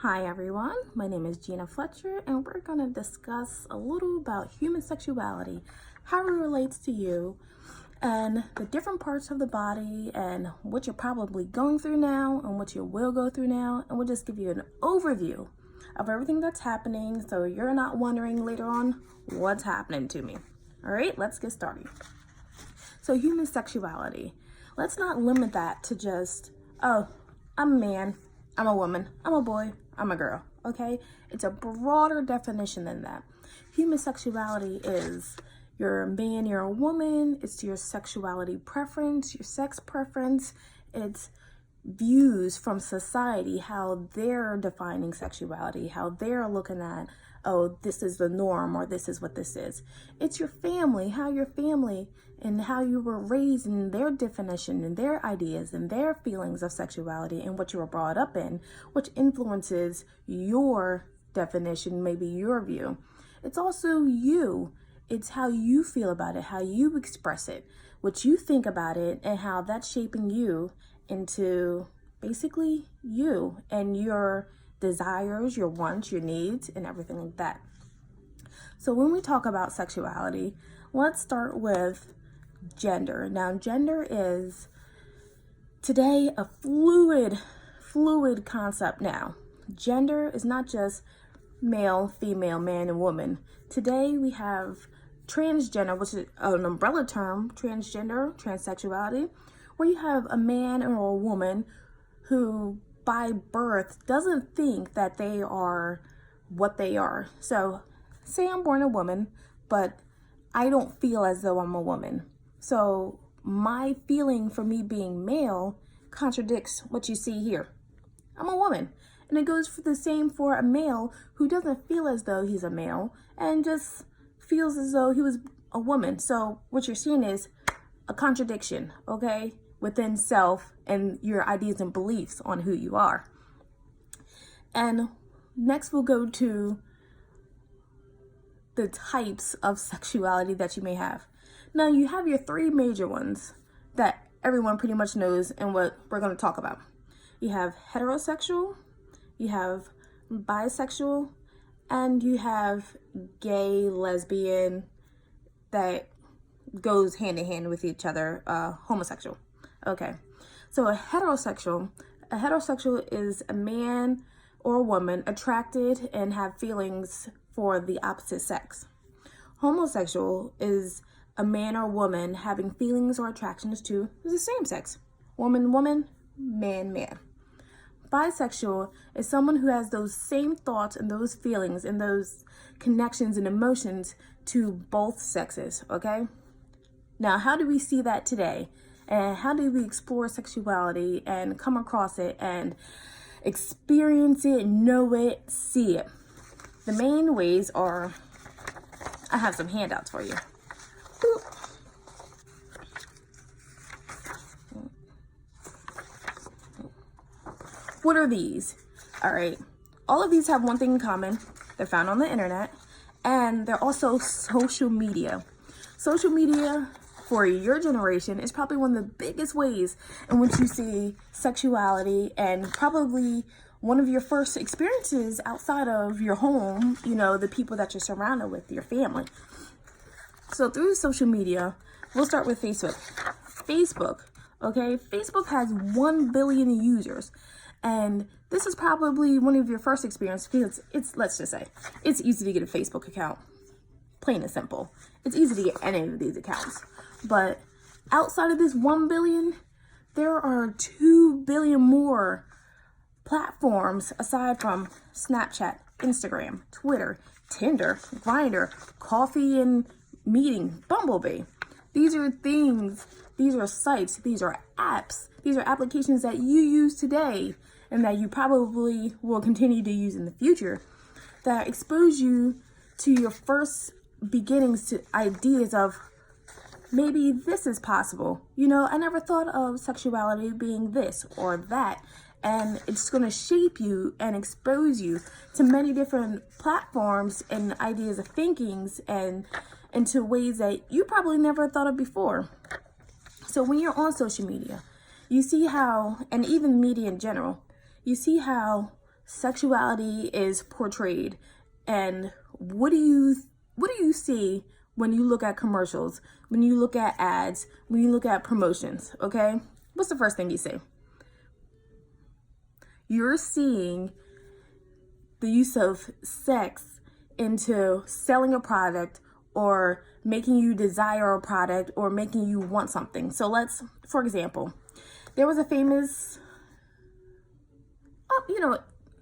Hi everyone, my name is Gina Fletcher and we're going to discuss a little about human sexuality, how it relates to you, and the different parts of the body and what you're probably going through now and what you will go through now, and we'll just give you an overview of everything that's happening so you're not wondering later on what's happening to me. Alright, let's get started. So human sexuality, let's not limit that to just, oh, I'm a man, I'm a woman, I'm a boy, I'm a girl, okay? It's a broader definition than that. Human sexuality is you're a man, you're a woman, it's your sexuality preference, your sex preference, it's views from society, how they're defining sexuality, how they're looking at, oh, this is the norm or this is what this is. It's your family, how your family and how you were raised and their definition and their ideas and their feelings of sexuality and what you were brought up in, which influences your definition, maybe your view. It's also you. It's how you feel about it, how you express it, what you think about it, and how that's shaping you into basically you and your desires, your wants, your needs, and everything like that. So when we talk about sexuality, let's start with gender. Now, gender is today a fluid concept now. Gender is not just male, female, man, and woman. Today we have transgender, which is an umbrella term, transgender, transsexuality, where you have a man or a woman who by birth doesn't think that they are what they are. So say I'm born a woman, but I don't feel as though I'm a woman. So my feeling for me being male contradicts what you see here. I'm a woman. And it goes for the same for a male who doesn't feel as though he's a male and just feels as though he was a woman. So what you're seeing is a contradiction, okay, within self and your ideas and beliefs on who you are. And next we'll go to the types of sexuality that you may have. Now you have your three major ones that everyone pretty much knows and what we're going to talk about. You have heterosexual, you have bisexual, and you have gay, lesbian, that goes hand in hand with each other, homosexual. Okay, so a heterosexual is a man or a woman attracted and have feelings for the opposite sex. Homosexual is a man or woman having feelings or attractions to the same sex. Woman, woman, man, man. Bisexual is someone who has those same thoughts and those feelings and those connections and emotions to both sexes, okay? Now, how do we see that today? And how do we explore sexuality and come across it and experience it, know it, see it? The main ways are, I have some handouts for you. What are these? All right, all of these have one thing in common. They're found on the internet, and they're also social media. Social media for your generation is probably one of the biggest ways in which you see sexuality, and probably one of your first experiences outside of your home, you know, the people that you're surrounded with, your family. So through social media, we'll start with Facebook. Facebook, okay? Facebook has 1 billion users. And this is probably one of your first experiences because let's just say, it's easy to get a Facebook account. Plain and simple. It's easy to get any of these accounts. But outside of this 1 billion, there are 2 billion more platforms aside from Snapchat, Instagram, Twitter, Tinder, Grindr, Coffee and Meeting, Bumblebee. These are things, these are sites, these are apps, these are applications that you use today and that you probably will continue to use in the future that expose you to your first beginnings to ideas of maybe this is possible. You know, I never thought of sexuality being this or that. And it's going to shape you and expose you to many different platforms and ideas of thinkings and into ways that you probably never thought of before. So when you're on social media, you see how, and even media in general, you see how sexuality is portrayed, and what do you see when you look at commercials, when you look at ads, when you look at promotions, okay? What's the first thing you see? You're seeing the use of sex into selling a product or making you desire a product or making you want something. So for example, there was a famous,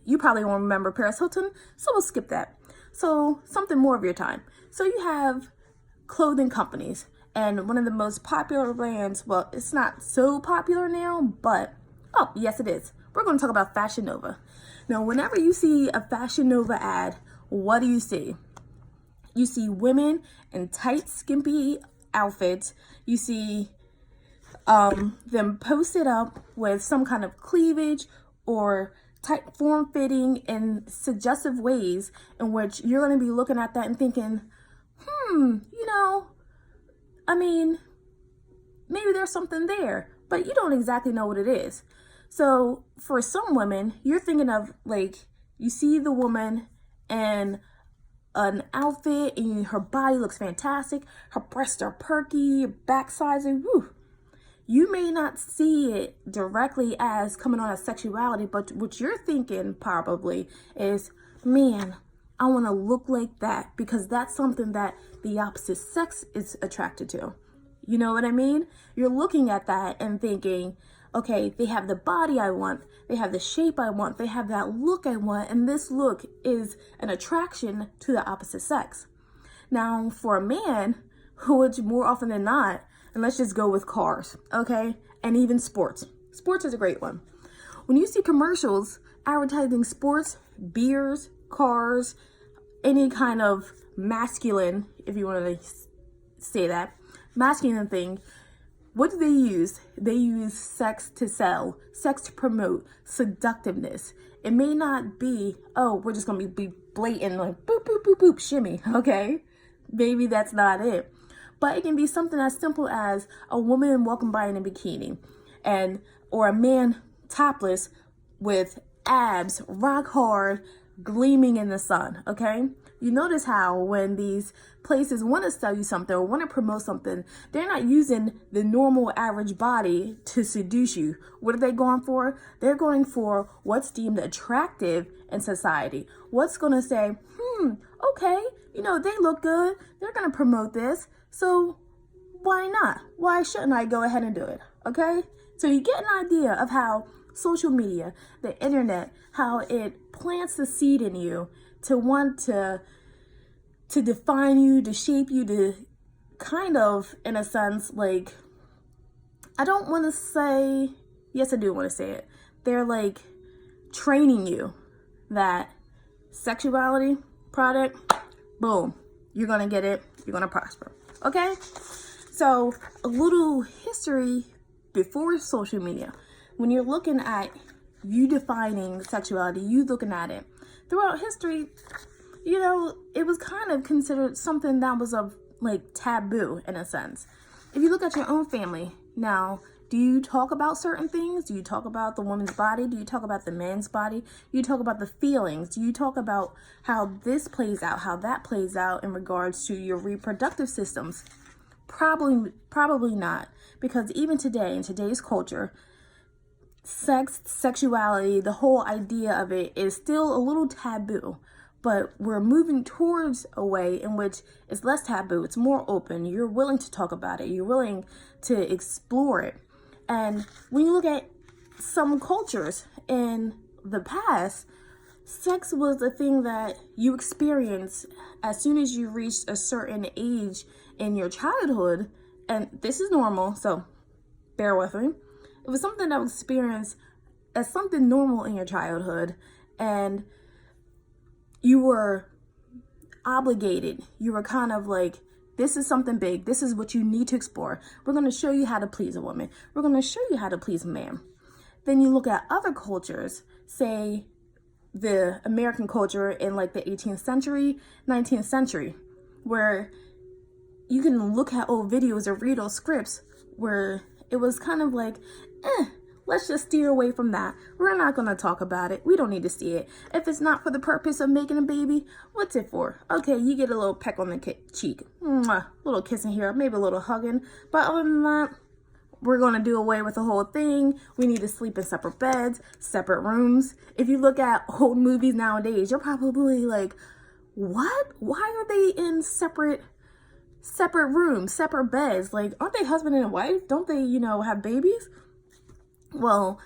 you probably won't remember Paris Hilton, so we'll skip that. So something more of your time. So you have clothing companies, and one of the most popular brands, well, it's not so popular now, but, oh, yes it is. We're going to talk about Fashion Nova. Now, whenever you see a Fashion Nova ad, what do you see? You see women in tight, skimpy outfits. You see them posted up with some kind of cleavage or tight form-fitting in suggestive ways in which you're going to be looking at that and thinking, maybe there's something there, but you don't exactly know what it is. So for some women, you're thinking of you see the woman in an outfit and her body looks fantastic, her breasts are perky, backside, and woo. You may not see it directly as coming on as sexuality, but what you're thinking probably is, man, I want to look like that because that's something that the opposite sex is attracted to. You know what I mean? You're looking at that and thinking, okay, they have the body I want, they have the shape I want, they have that look I want, and this look is an attraction to the opposite sex. Now, for a man, which more often than not, and let's just go with cars, okay? And even sports. Sports is a great one. When you see commercials advertising sports, beers, cars, any kind of masculine, if you want to say that, masculine thing, what do they use? They use sex to sell, sex to promote, seductiveness. It may not be, oh, we're just going to be blatant, like boop, boop, boop, boop, shimmy, okay? Maybe that's not it. But it can be something as simple as a woman walking by in a bikini or a man topless with abs, rock hard, gleaming in the sun, okay? You notice how when these places want to sell you something or want to promote something, they're not using the normal average body to seduce you. What are they going for? They're going for what's deemed attractive in society. What's going to say, okay, they look good. They're going to promote this. So why not? Why shouldn't I go ahead and do it? Okay? So you get an idea of how social media, the internet, how it plants the seed in you to want to define you, to shape you, to kind of, in a sense, I don't want to say, yes, I do want to say it. They're training you that sexuality product, boom, you're going to get it, you're going to prosper. Okay? So a little history before social media. When you're looking at you defining sexuality, you looking at it, throughout history, it was kind of considered something that was taboo in a sense. If you look at your own family now, do you talk about certain things? Do you talk about the woman's body? Do you talk about the man's body? Do you talk about the feelings? Do you talk about how this plays out, how that plays out in regards to your reproductive systems? Probably not. Because even today, in today's culture, sexuality, the whole idea of it is still a little taboo. But we're moving towards a way in which it's less taboo. It's more open. You're willing to talk about it. You're willing to explore it. And when you look at some cultures in the past, sex was a thing that you experienced as soon as you reached a certain age in your childhood. And this is normal, so bear with me. It was something that was experienced as something normal in your childhood. And you were obligated. You were kind of this is something big. This is what you need to explore. We're going to show you how to please a woman. We're going to show you how to please a man. Then you look at other cultures, say the American culture in the 18th century, 19th century, where you can look at old videos or read old scripts where it was kind of let's just steer away from that. We're not going to talk about it. We don't need to see it. If it's not for the purpose of making a baby, what's it for? Okay, you get a little peck on the cheek, mwah, little kissing here, maybe a little hugging. But other than that, we're going to do away with the whole thing. We need to sleep in separate beds, separate rooms. If you look at old movies nowadays, you're probably like, what? Why are they in separate rooms, separate beds? Like, aren't they husband and wife? Don't they, have babies? Well,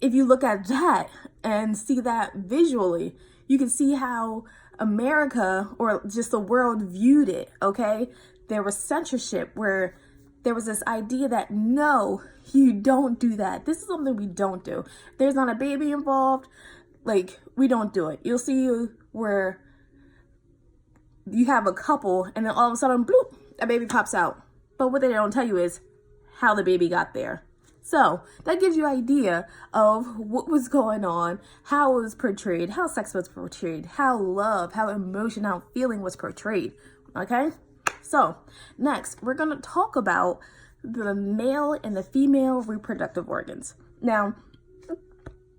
if you look at that and see that visually, you can see how America or just the world viewed it, okay? There was censorship where there was this idea that, no, you don't do that. This is something we don't do. There's not a baby involved. Like, we don't do it. You'll see where you have a couple and then all of a sudden, bloop, a baby pops out. But what they don't tell you is how the baby got there. So that gives you an idea of what was going on, how it was portrayed, how sex was portrayed, how love, how emotion, how feeling was portrayed. Okay? So next, we're going to talk about the male and the female reproductive organs. Now,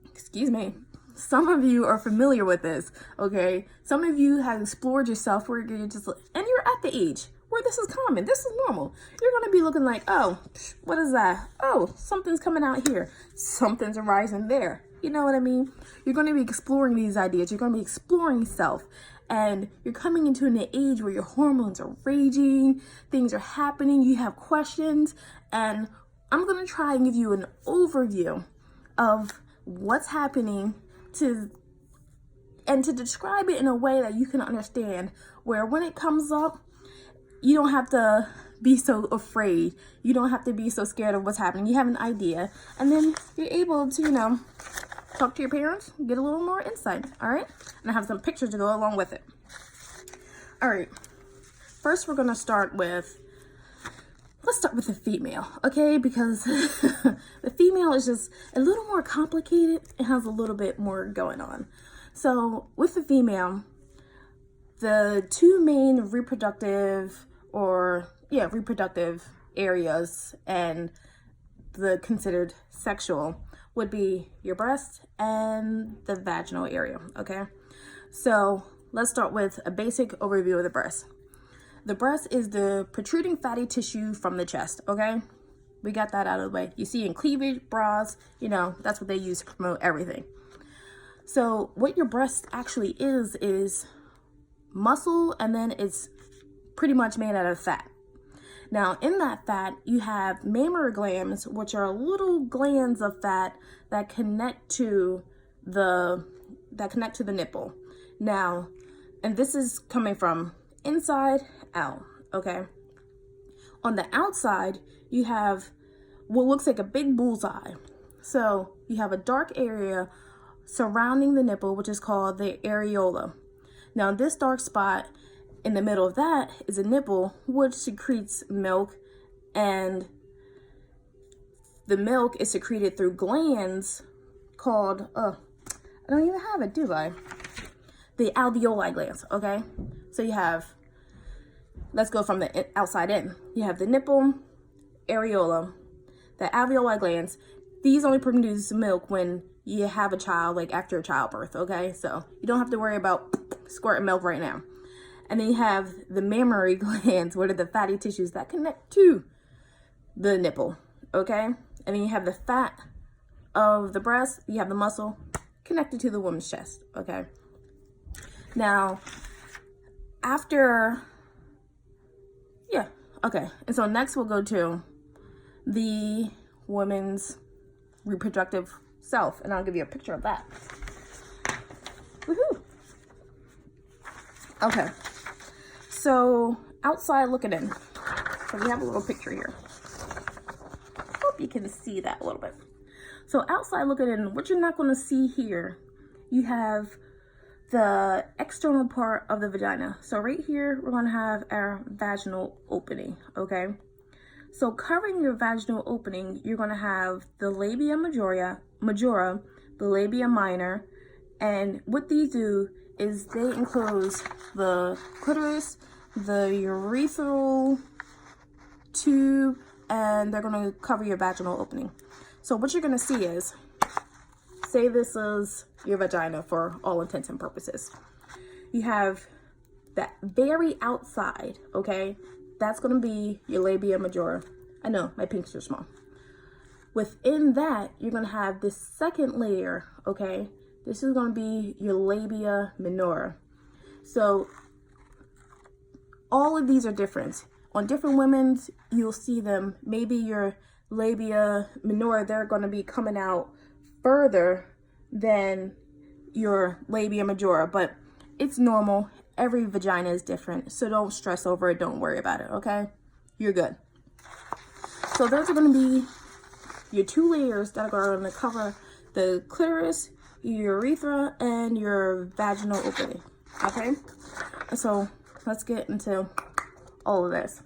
excuse me, some of you are familiar with this, okay? Some of you have explored yourself where you're just, and you're at the age where this is common, this is normal. You're going to be looking like, oh, what is that? Oh, something's coming out here. Something's arising there. You know what I mean? You're going to be exploring these ideas. You're going to be exploring self. And you're coming into an age where your hormones are raging, things are happening, you have questions, and I'm going to try and give you an overview of what's happening to describe it in a way that you can understand, where when it comes up, you don't have to be so afraid. You don't have to be so scared of what's happening. You have an idea, and then you're able to, talk to your parents, get a little more insight, all right? And I have some pictures to go along with it. All right, first we're gonna let's start with the female, okay? Because the female is just a little more complicated. It has a little bit more going on. So with the female, the two main reproductive areas and the considered sexual would be your breast and the vaginal area, okay? So let's start with a basic overview of the breast. The breast is the protruding fatty tissue from the chest, okay? We got that out of the way. You see in cleavage, bras, that's what they use to promote everything. So what your breast actually is muscle, and then it's pretty much made out of fat. Now, in that fat, you have mammary glands, which are little glands of fat that connect to the nipple. Now, and this is coming from inside out, okay? On the outside, you have what looks like a big bullseye. So you have a dark area surrounding the nipple, which is called the areola. Now, this dark spot in the middle of that is a nipple, which secretes milk, and the milk is secreted through glands called, I don't even have it, do I? The alveoli glands, okay? So you have, let's go from the outside in. You have the nipple, areola, the alveoli glands. These only produce milk when you have a child, like after childbirth, okay? So you don't have to worry about squirting milk right now. And then you have the mammary glands, what are the fatty tissues that connect to the nipple, okay? And then you have the fat of the breast, you have the muscle connected to the woman's chest, okay? Now, and so next we'll go to the woman's reproductive self, and I'll give you a picture of that. Woohoo! Okay, so outside looking in. So we have a little picture here. Hope you can see that a little bit. So outside looking in, what you're not going to see here, you have the external part of the vagina. So right here, we're going to have our vaginal opening, okay? So covering your vaginal opening, you're going to have the labia majora, the labia minor, and what these do is they enclose the clitoris, the urethral tube, and they're going to cover your vaginal opening. So what you're going to see is, say this is your vagina for all intents and purposes. You have that very outside, okay? That's going to be your labia majora. I know, my pinks are small. Within that, you're going to have this second layer, okay? This is going to be your labia minora. So all of these are different. On different women's, you'll see them. Maybe your labia minora, they're going to be coming out further than your labia majora, but it's normal. Every vagina is different, so don't stress over it. Don't worry about it, okay? You're good. So those are going to be your two layers that are going to cover the clitoris, your urethra, and your vaginal opening, okay? So let's get into all of this.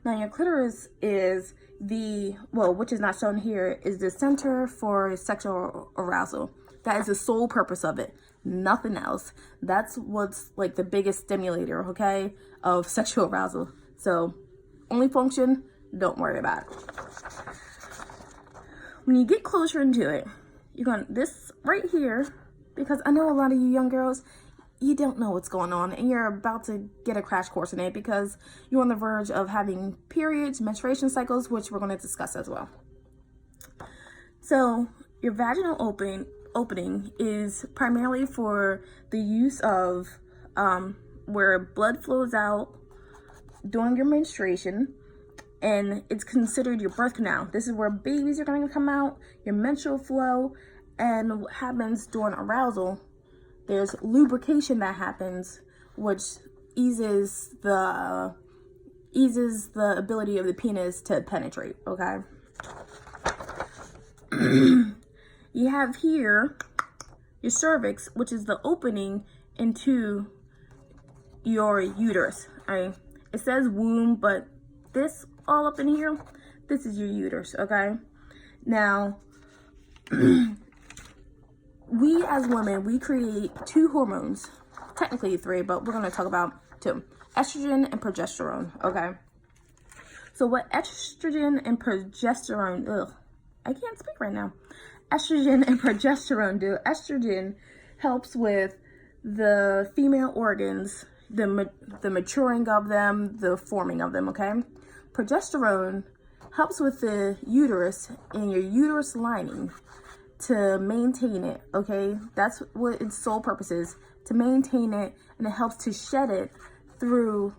Now, your clitoris is which is not shown here, is the center for sexual arousal. That is the sole purpose of it. Nothing else. That's what's like the biggest stimulator, okay, of sexual arousal. So only function, don't worry about it. When you get closer into it, you're going, this right here, because I know a lot of you young girls, you don't know what's going on, and you're about to get a crash course in it because you're on the verge of having periods, menstruation cycles, which we're going to discuss as well. So your vaginal opening is primarily for the use of where blood flows out during your menstruation, and it's considered your birth canal. This is where babies are going to come out, your menstrual flow, and what happens during arousal, there's lubrication that happens, which eases the ability of the penis to penetrate, okay? You have here your cervix, which is the opening into your uterus. It says womb, but this all up in here, this is your uterus, okay? Now, we as women, we create two hormones, technically three, but we're going to talk about two: estrogen and progesterone, okay? So what estrogen and progesterone, I can't speak right now. Estrogen and progesterone do. Estrogen helps with the female organs, the maturing of them, the forming of them, okay? Progesterone helps with the uterus and your uterus lining to maintain it, okay? That's what its sole purpose is, to maintain it, and it helps to shed it through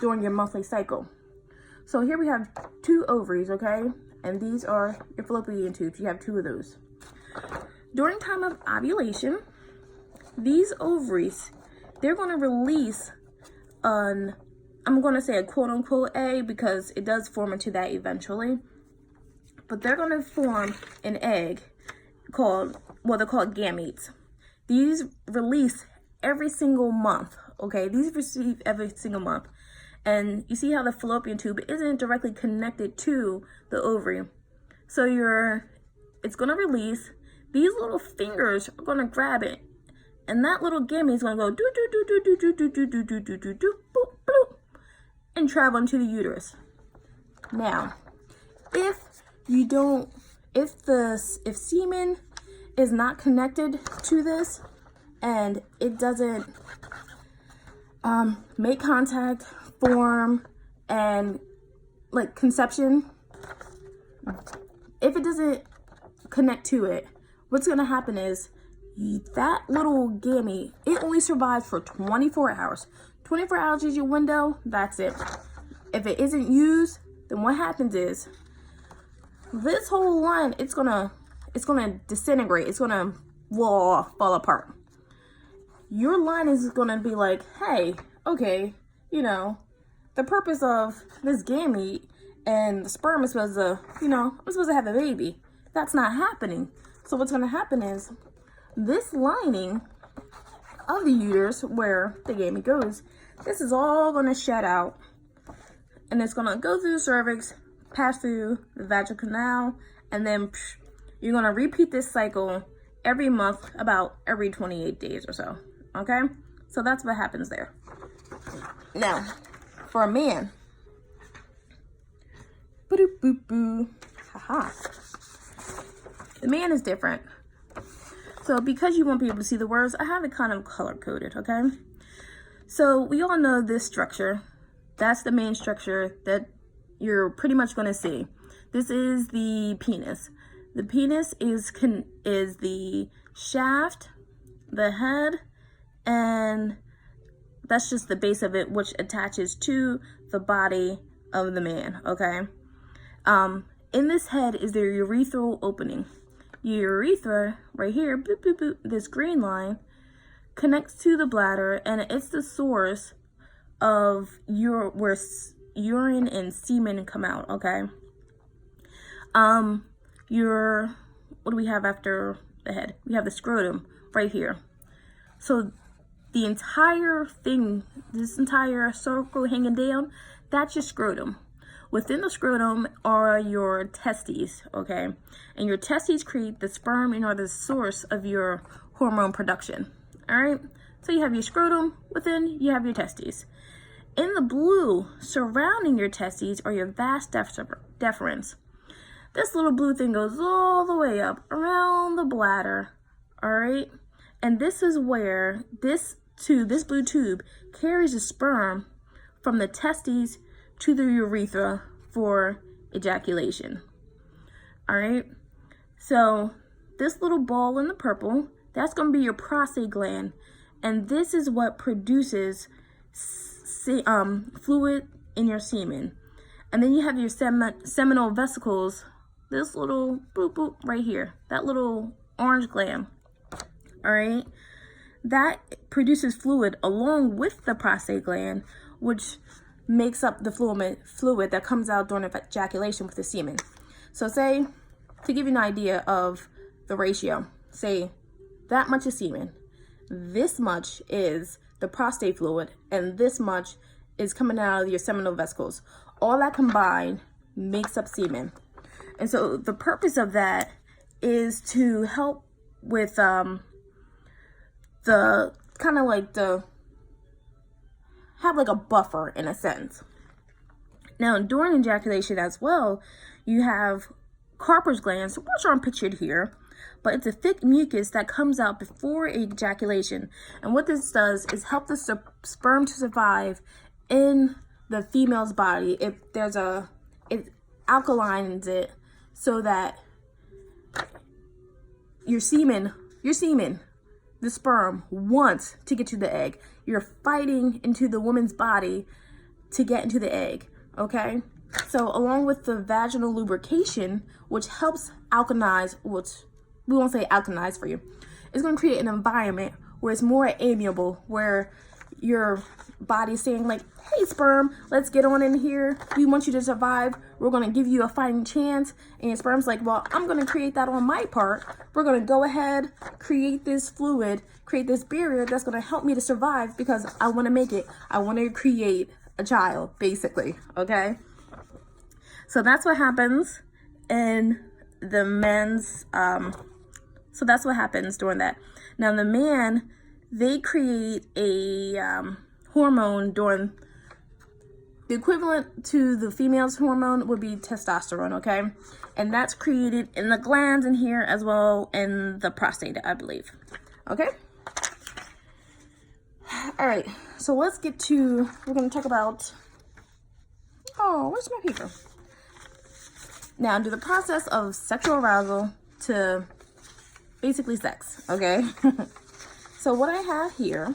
during your monthly cycle. So here we have two ovaries, okay? And these are your fallopian tubes. You have two of those. During time of ovulation, these ovaries, they're going to release I'm going to say a quote-unquote egg because it does form into that eventually. But they're going to form an egg they're called gametes. These release every single month, okay? These receive every single month. And you see how the fallopian tube isn't directly connected to the ovary. So it's going to release. These little fingers are going to grab it. And that little gamete is going to go do do do do do do do do do do do do do boop boop and travel into the uterus. Now, if semen is not connected to this and it doesn't make contact, form, and like conception, if it doesn't connect to it, what's going to happen is that little gamete, it only survives for 24 hours. 24 hours is your window, that's it. If it isn't used, then what happens is this whole line, it's gonna disintegrate. It's gonna fall apart. Your line is gonna be like, hey, okay, the purpose of this gamete and the sperm is supposed to, I'm supposed to have a baby. That's not happening. So what's gonna happen is this lining of the uterus where the gamete goes, this is all gonna shed out, and it's gonna go through the cervix, pass through the vaginal canal, and then you're gonna repeat this cycle every month, about every 28 days or so, okay? So that's what happens there. Now, for a man, Haha. The man is different. So because you won't be able to see the words, I have it kind of color-coded, okay? So we all know this structure. That's the main structure that you're pretty much going to see. This is the penis. The penis is the shaft, the head, and that's just the base of it, which attaches to the body of the man, okay? In this head is the urethral opening. Your urethra, right here, boop, boop, boop, this green line, connects to the bladder, and it's the source of where urine and semen come out, okay? What do we have after the head? We have the scrotum right here. So the entire thing, this entire circle hanging down, that's your scrotum. Within the scrotum are your testes, okay? And your testes create the sperm and are the source of your hormone production, all right? So you have your scrotum, within you have your testes. In the blue, surrounding your testes are your vas deferens. This little blue thing goes all the way up around the bladder, all right? And this is where this blue tube carries the sperm from the testes to the urethra for ejaculation. All right, so this little ball in the purple, that's going to be your prostate gland, and this is what produces fluid in your semen. And then you have your seminal vesicles, this little boop boop right here, that little orange gland. All right, that produces fluid along with the prostate gland, which makes up the fluid that comes out during ejaculation with the semen. So say, to give you an idea of the ratio, say that much is semen, this much is the prostate fluid, and this much is coming out of your seminal vesicles. All that combined makes up semen. And so the purpose of that is to help with the kind of like have like a buffer in a sense. Now during ejaculation as well, you have Carper's glands, which aren't pictured here, but it's a thick mucus that comes out before ejaculation. And what this does is help the sperm to survive in the female's body. It alkalines it so that your semen, the sperm, wants to get to the egg. You're fighting into the woman's body to get into the egg, okay? So along with the vaginal lubrication, which helps alkalize, which we won't say alkalize for you, it's going to create an environment where it's more amiable, where your body's saying like, hey sperm, let's get on in here. We want you to survive. We're going to give you a fighting chance. And your sperm's like, well, I'm going to create that on my part. We're going to go ahead, create this fluid, create this barrier that's going to help me to survive because I want to make it. I want to create a child, basically, okay? So that's what happens in the men's, so that's what happens during that. Now the man, they create a hormone during, the equivalent to the female's hormone would be testosterone, okay? And that's created in the glands in here as well in the prostate, I believe, okay? All right, so let's get to, we're gonna talk about, oh, where's my paper? Now, do the process of sexual arousal to basically sex, okay? So what I have here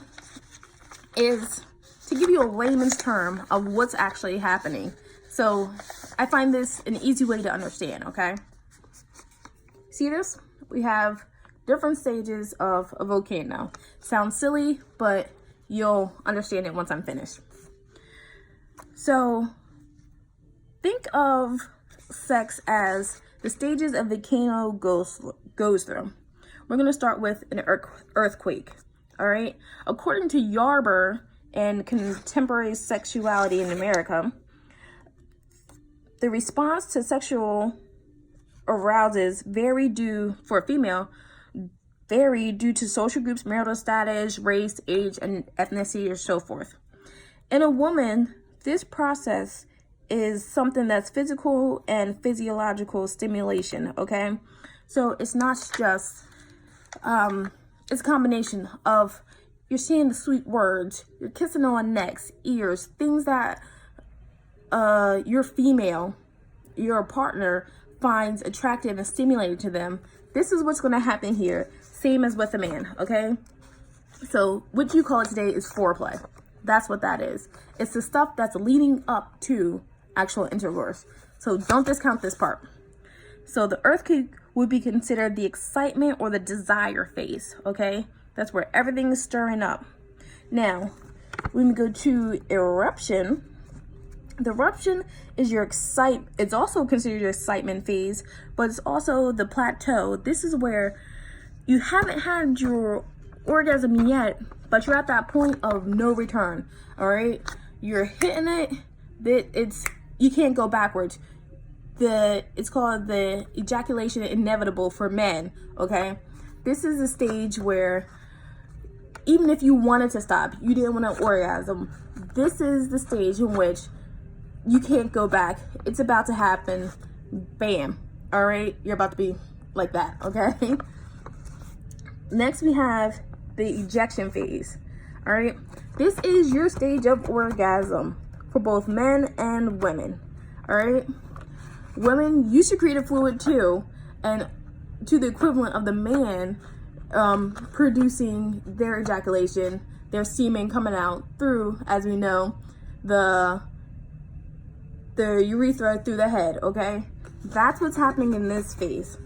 is to give you a layman's term of what's actually happening. So I find this an easy way to understand, okay? See this? We have different stages of a volcano. Sounds silly, but you'll understand it once I'm finished. So think of sex as the stages a volcano goes through. We're going to start with an earthquake, all right? According to Yarber and Contemporary Sexuality in America, the response to sexual arouses vary due to social groups, marital status, race, age, and ethnicity, or so forth. In a woman, this process is something that's physical and physiological stimulation, okay? So it's not just, it's a combination of you're seeing the sweet words, you're kissing on necks, ears, things that your female, your partner finds attractive and stimulating to them. This is what's going to happen here. Same as with a man, okay? So what you call it today is foreplay. That's what that is. It's the stuff that's leading up to actual intercourse. So don't discount this part. So the earthquake would be considered the excitement or the desire phase, okay? That's where everything is stirring up. Now, when we go to eruption, the eruption is your it's also considered your excitement phase, but it's also the plateau. This is where you haven't had your orgasm yet, but you're at that point of no return. All right, you're hitting it. You can't go backwards. It's called the ejaculation inevitable for men. Okay, this is a stage where even if you wanted to stop, you didn't want to orgasm. This is the stage in which you can't go back. It's about to happen. Bam. All right, you're about to be like that. Okay. Next, we have the ejection phase. All right, this is your stage of orgasm for both men and women. All right, women, you secrete a fluid too, and to the equivalent of the man producing their ejaculation, their semen coming out through, as we know, the urethra through the head. Okay, that's what's happening in this phase.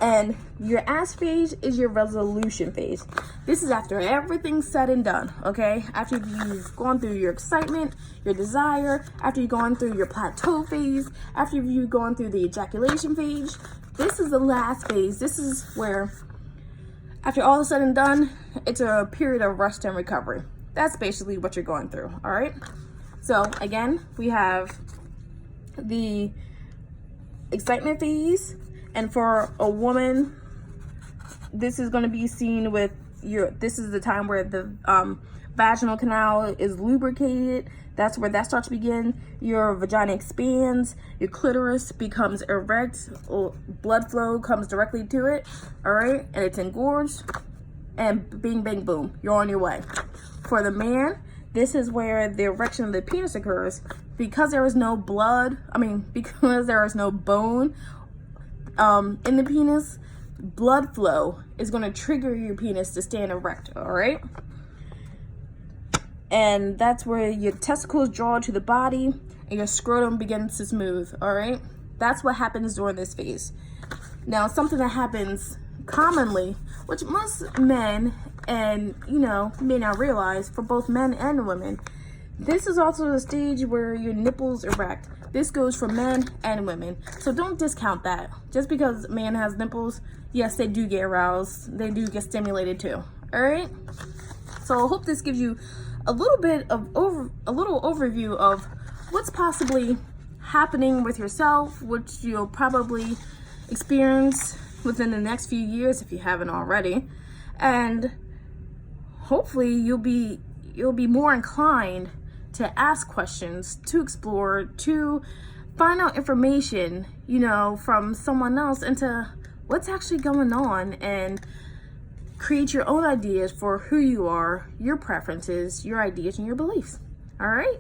And your ass phase is your resolution phase. This is after everything's said and done, okay? After you've gone through your excitement, your desire, after you've gone through your plateau phase, after you've gone through the ejaculation phase, this is the last phase. This is where, after all is said and done, it's a period of rest and recovery. That's basically what you're going through, all right? So again, we have the excitement phase. And for a woman, this is going to be seen with this is the time where the vaginal canal is lubricated. That's where that starts to begin. Your vagina expands, your clitoris becomes erect, blood flow comes directly to it, all right? And it's engorged, and bing, bang, boom, you're on your way. For the man, this is where the erection of the penis occurs. Because there is no because there is no bone in the penis, blood flow is going to trigger your penis to stand erect, all right? And that's where your testicles draw to the body and your scrotum begins to smooth, all right? That's what happens during this phase. Now, something that happens commonly, which most men may not realize, for both men and women, this is also the stage where your nipples erect. This goes for men and women. So don't discount that. Just because a man has nipples, yes, they do get aroused. They do get stimulated too. All right? So I hope this gives you a little overview of what's possibly happening with yourself, which you'll probably experience within the next few years if you haven't already. And hopefully you'll be more inclined to ask questions, to explore, to find out information, from someone else into what's actually going on, and create your own ideas for who you are, your preferences, your ideas, and your beliefs. All right?